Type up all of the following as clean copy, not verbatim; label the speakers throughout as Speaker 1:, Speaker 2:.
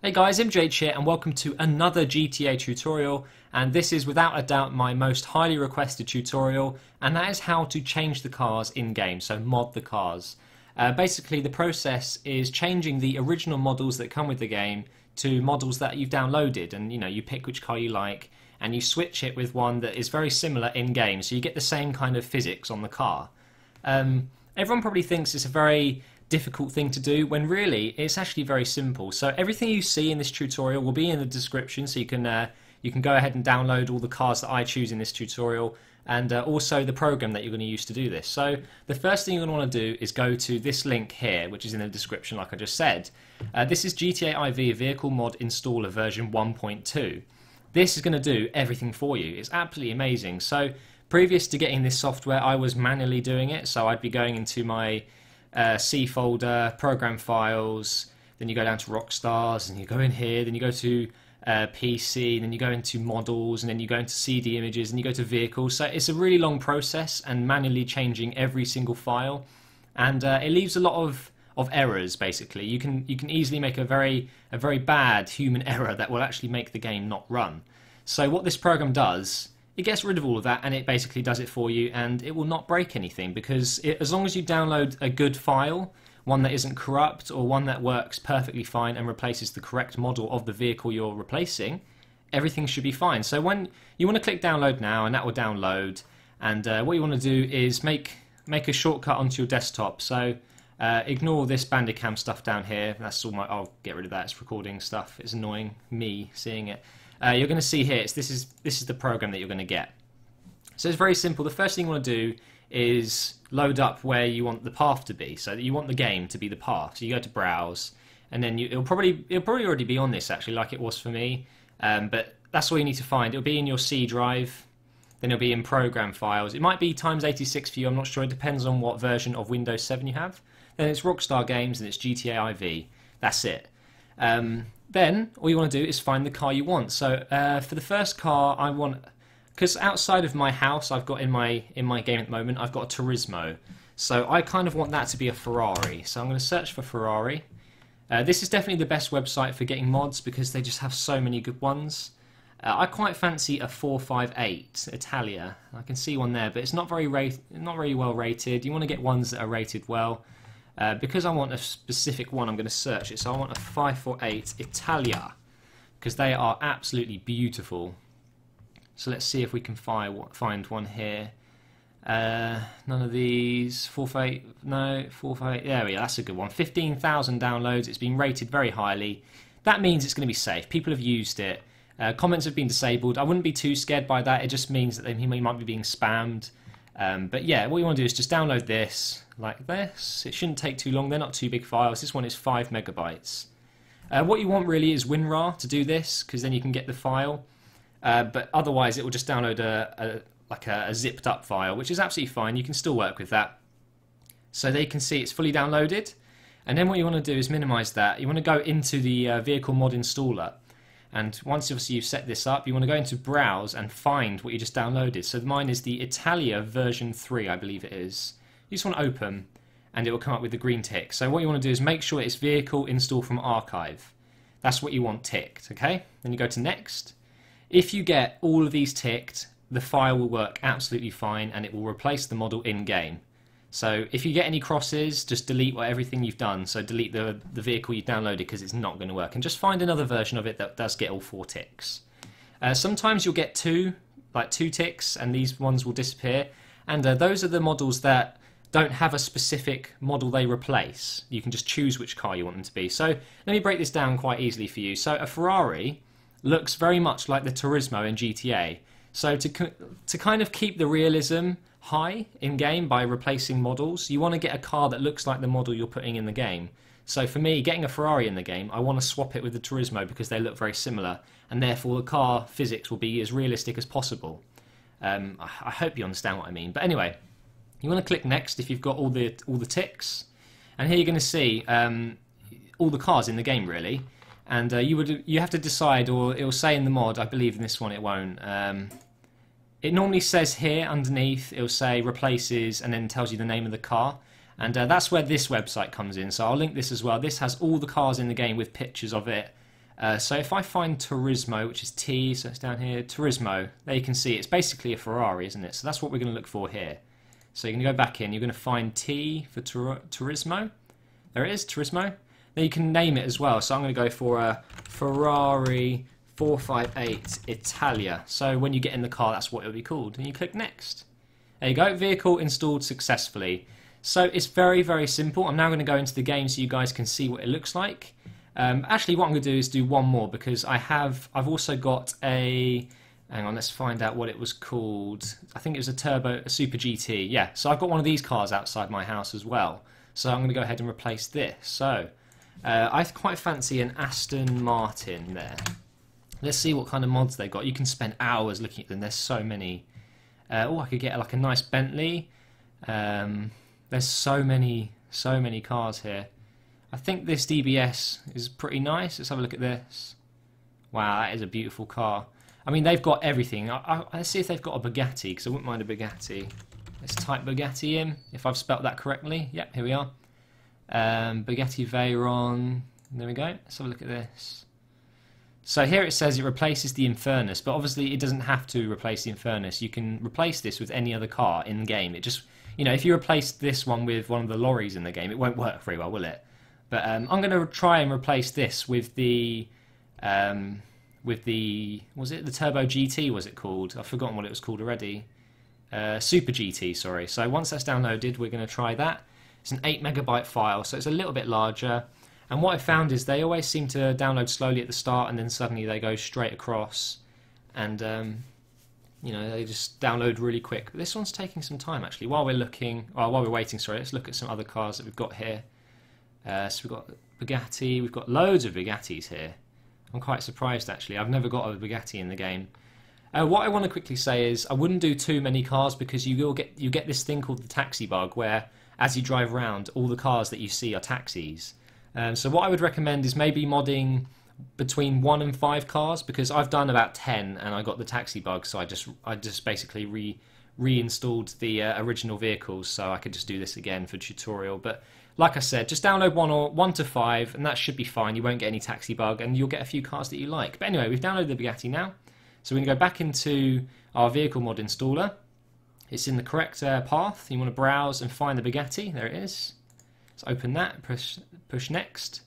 Speaker 1: Hey guys, MJH here and welcome to another GTA tutorial, and this is without a doubt my most highly requested tutorial, and that is how to change the cars in game, so mod the cars. Basically the process is changing the original models that come with the game to models that you've downloaded, and you pick which car you like and you switch it with one that is very similar in game, so you get the same kind of physics on the car. Everyone probably thinks it's a very difficult thing to do when really it's actually very simple. So everything you see in this tutorial will be in the description, so you can go ahead and download all the cars that I choose in this tutorial, and also the program that you're going to use to do this. So the first thing you're going to want to do is go to this link here, which is in the description like I just said. This is GTA IV Vehicle Mod Installer version 1.2. This is going to do everything for you. It's absolutely amazing. So previous to getting this software I was manually doing it, so I'd be going into my C folder, program files, then you go down to Rockstars, and you go in here, then you go to PC, then you go into models, and then you go into CD images, and you go to vehicles. So it's a really long process and manually changing every single file, and it leaves a lot of errors. Basically, you can easily make a very bad human error that will actually make the game not run. So what this program does, it gets rid of all of that, and it basically does it for you, and it will not break anything, because as long as you download a good file, one that isn't corrupt or one that works perfectly fine and replaces the correct model of the vehicle you're replacing, everything should be fine. So when you want to click download now, and that will download, and what you want to do is make a shortcut onto your desktop. So ignore this Bandicam stuff down here. That's all I'll get rid of that. It's recording stuff. It's annoying me seeing it. You're going to see here, this is the program that you're going to get. So it's very simple. The first thing you want to do is load up where you want the path to be. So you want the game to be the path. So you go to browse, and then it'll probably already be on this actually, like it was for me. But that's all you need to find. It'll be in your C drive. Then it'll be in program files. It might be x86 for you. I'm not sure. It depends on what version of Windows 7 you have. Then it's Rockstar Games and it's GTA IV. That's it. Then all you want to do is find the car you want. So for the first car, I want, because outside of my house, I've got in my game at the moment, I've got a Turismo. So I kind of want that to be a Ferrari. So I'm going to search for Ferrari. This is definitely the best website for getting mods because they just have so many good ones. I quite fancy a 458 Italia. I can see one there, but it's not very well rated. You want to get ones that are rated well. Because I want a specific one, I'm going to search it. So I want a 548 Italia, because they are absolutely beautiful. So let's see if we can find one here. None of these. 448, no, 448. There we go. That's a good one. 15,000 downloads. It's been rated very highly. That means it's going to be safe. People have used it. Comments have been disabled. I wouldn't be too scared by that. It just means that he might be being spammed. But yeah, what you want to do is just download this like this. It shouldn't take too long. They're not too big files. This one is 5 megabytes. What you want really is WinRAR to do this, because then you can get the file. But otherwise, it will just download a zipped up file, which is absolutely fine. You can still work with that. So there you can see it's fully downloaded. And then what you want to do is minimize that. You want to go into the vehicle mod installer. And once obviously you've set this up, you want to go into Browse and find what you just downloaded. So mine is the Italia version 3, I believe it is. You just want to open, and it will come up with the green tick. So what you want to do is make sure it's Vehicle Install from Archive. That's what you want ticked, okay? Then you go to Next. If you get all of these ticked, the file will work absolutely fine, and it will replace the model in-game. So if you get any crosses, just delete everything you've done. So delete the vehicle you've downloaded, because it's not going to work. And just find another version of it that does get all 4 ticks. Sometimes you'll get two ticks, and these ones will disappear. And those are the models that don't have a specific model they replace. You can just choose which car you want them to be. So let me break this down quite easily for you. So a Ferrari looks very much like the Turismo in GTA. So to kind of keep the realism high in game by replacing models, you want to get a car that looks like the model you're putting in the game. So for me, getting a Ferrari in the game, I want to swap it with the Turismo because they look very similar, and therefore the car physics will be as realistic as possible. I hope you understand what I mean. But anyway, you want to click next if you've got all the ticks, and here you're going to see all the cars in the game really. And you have to decide, or it will say in the mod, I believe in this one it won't. It normally says here underneath, it will say replaces, and then tells you the name of the car. And that's where this website comes in. So I'll link this as well. This has all the cars in the game with pictures of it So if I find Turismo, which is T, so it's down here, Turismo, there you can see it's basically a Ferrari, isn't it? So that's what we're going to look for here. So you're going to go back in, you're going to find T for Turismo. There it is, Turismo. Then you can name it as well. So I'm going to go for a Ferrari 458 Italia. So when you get in the car, that's what it'll be called. And you click next. There you go, vehicle installed successfully. So it's very, very simple. I'm now going to go into the game so you guys can see what it looks like. Actually, what I'm going to do is do one more because I've also got a... Hang on, let's find out what it was called. I think it was a Super GT. Yeah, so I've got one of these cars outside my house as well. So I'm going to go ahead and replace this. So I quite fancy an Aston Martin there. Let's see what kind of mods they got. You can spend hours looking at them. There's so many. Oh, I could get like a nice Bentley. There's so many cars here. I think this DBS is pretty nice. Let's have a look at this. Wow, that is a beautiful car. I mean, they've got everything. Let's see if they've got a Bugatti, because I wouldn't mind a Bugatti. Let's type Bugatti in, if I've spelt that correctly. Yep, here we are. Bugatti Veyron. There we go. Let's have a look at this. So here it says it replaces the Infernus, but obviously it doesn't have to replace the Infernus. You can replace this with any other car in the game. It just, you know, if you replace this one with one of the lorries in the game, it won't work very well, will it? But I'm going to try and replace this with the was it the Turbo GT, was it called? I've forgotten what it was called already. Super GT, sorry. So once that's downloaded, we're going to try that. It's an 8 megabyte file, so it's a little bit larger. And what I found is they always seem to download slowly at the start, and then suddenly they go straight across, and you know, they just download really quick. But this one's taking some time actually. While we're waiting, sorry, let's look at some other cars that we've got here. So we've got Bugatti. We've got loads of Bugattis here. I'm quite surprised actually. I've never got a Bugatti in the game. What I want to quickly say is I wouldn't do too many cars because you get this thing called the taxi bug, where as you drive around, all the cars that you see are taxis. So what I would recommend is maybe modding between 1 and 5 cars, because I've done about 10 and I got the taxi bug, so I just basically reinstalled the original vehicles so I could just do this again for tutorial. But like I said, just download 1 to 5 and that should be fine. You won't get any taxi bug and you'll get a few cars that you like. But anyway, we've downloaded the Bugatti now. So we're going to go back into our vehicle mod installer. It's in the correct path. You want to browse and find the Bugatti. There it is. Let's open that, push next.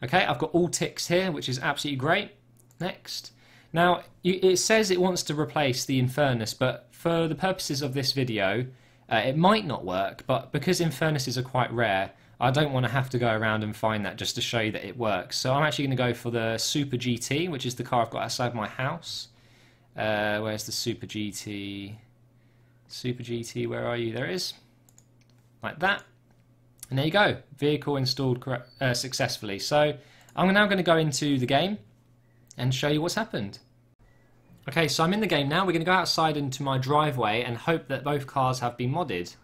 Speaker 1: Okay, I've got all ticks here, which is absolutely great. Next. Now, it says it wants to replace the Infernus, but for the purposes of this video, it might not work, but because Infernuses are quite rare, I don't want to have to go around and find that just to show you that it works. So I'm actually going to go for the Super GT, which is the car I've got outside my house. Where's the Super GT? Super GT, where are you? There it is. Like that. And there you go. Vehicle installed successfully. So I'm now going to go into the game and show you what's happened. Okay, so I'm in the game now. We're going to go outside into my driveway and hope that both cars have been modded.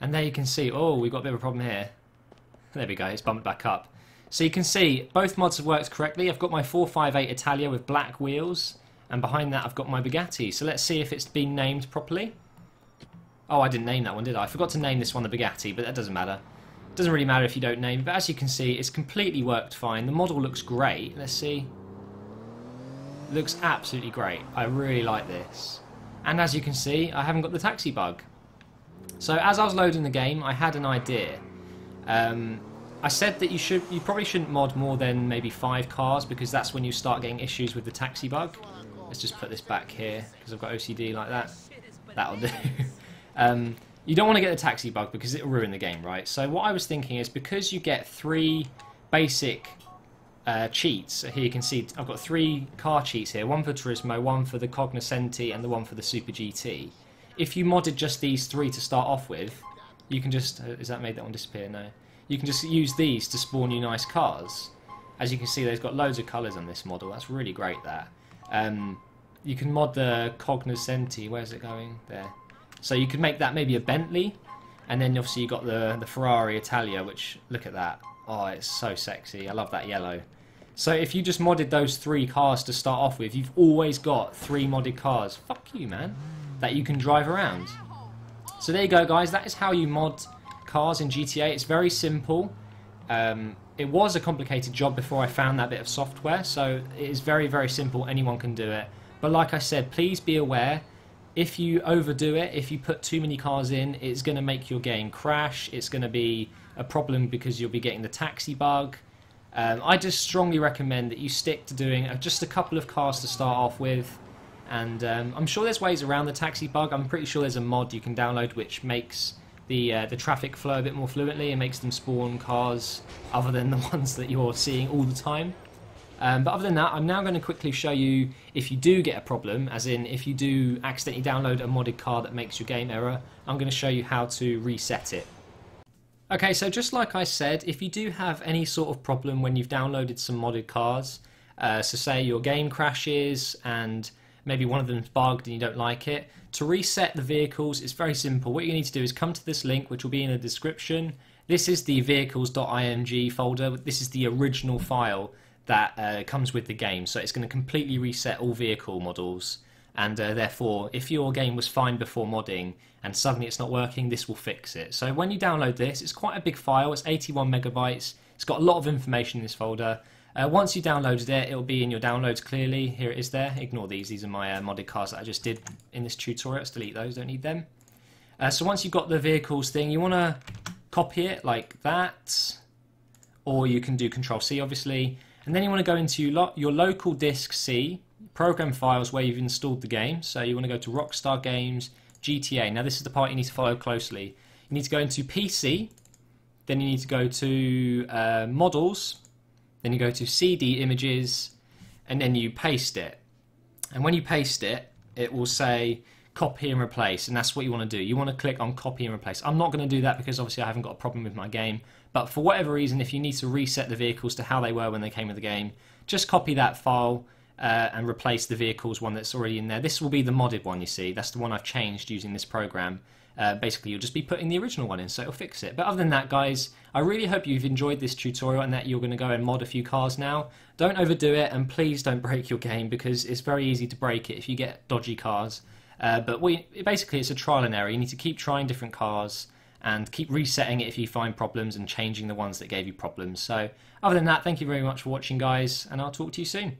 Speaker 1: And there you can see, oh, we've got a bit of a problem here. There we go, it's bumped back up. So you can see both mods have worked correctly. I've got my 458 Italia with black wheels, and behind that I've got my Bugatti. So let's see if it's been named properly. Oh, I didn't name that one, did I? I forgot to name this one the Bugatti, but that doesn't matter. It doesn't really matter if you don't name it, but as you can see, it's completely worked fine. The model looks great. Let's see. It looks absolutely great. I really like this. And as you can see, I haven't got the taxi bug. So as I was loading the game, I had an idea. I said that you probably shouldn't mod more than maybe 5 cars, because that's when you start getting issues with the taxi bug. Let's just put this back here because I've got OCD like that. That'll do. You don't want to get the taxi bug because it'll ruin the game, right? So what I was thinking is, because you get 3 basic cheats. Here you can see I've got 3 car cheats here. One for Turismo, one for the Cognoscenti, and the one for the Super GT. If you modded just these 3 to start off with, you can just... Has that made that one disappear? No. You can just use these to spawn you nice cars. As you can see, they've got loads of colours on this model. That's really great, that. You can mod the Cognoscenti. Where's it going? There. So you could make that maybe a Bentley. And then obviously you've got the Ferrari Italia, which, look at that. Oh, it's so sexy. I love that yellow. So if you just modded those 3 cars to start off with, you've always got 3 modded cars. Fuck you, man. That you can drive around. So there you go, guys. That is how you mod cars in GTA. It's very simple. It was a complicated job before I found that bit of software, so it is very, very simple. Anyone can do it. But like I said, please be aware, if you overdo it, if you put too many cars in, it's going to make your game crash. It's going to be a problem because you'll be getting the taxi bug. I just strongly recommend that you stick to doing just a couple of cars to start off with. And I'm sure there's ways around the taxi bug. I'm pretty sure there's a mod you can download which makes the traffic flow a bit more fluently and makes them spawn cars other than the ones that you're seeing all the time. But other than that, I'm now going to quickly show you if you do get a problem, as in if you do accidentally download a modded car that makes your game error, I'm going to show you how to reset it. Okay, so just like I said, if you do have any sort of problem when you've downloaded some modded cars, so say your game crashes and maybe one of them's bugged and you don't like it, to reset the vehicles it's very simple. What you need to do is come to this link, which will be in the description. This is the vehicles.img folder. This is the original file that comes with the game, so it's going to completely reset all vehicle models, and therefore if your game was fine before modding and suddenly it's not working, this will fix it. So when you download this, it's quite a big file, it's 81 megabytes, it's got a lot of information in this folder. Once you downloaded it, it'll be in your downloads clearly. Here it is there. Ignore these are my modded cars that I just did in this tutorial. Let's delete those, don't need them. So once you've got the vehicles thing, you want to copy it like that, or you can do Control-C obviously, and then you want to go into your local disk C, program files where you've installed the game. So you want to go to Rockstar Games, GTA. Now this is the part you need to follow closely. You need to go into PC, then you need to go to Models, then you go to CD Images, and then you paste it. And when you paste it, it will say copy and replace, and that's what you want to do. You want to click on copy and replace. I'm not going to do that because obviously I haven't got a problem with my game, but for whatever reason, if you need to reset the vehicles to how they were when they came with the game, just copy that file and replace the vehicles one that's already in there. This will be the modded one, you see. That's the one I've changed using this program. Basically, you'll just be putting the original one in, so it'll fix it. But other than that, guys, I really hope you've enjoyed this tutorial and that you're going to go and mod a few cars now. Don't overdo it, and please don't break your game, because it's very easy to break it if you get dodgy cars. But basically, it's a trial and error. You need to keep trying different cars and keep resetting it if you find problems and changing the ones that gave you problems. So other than that, thank you very much for watching, guys, and I'll talk to you soon.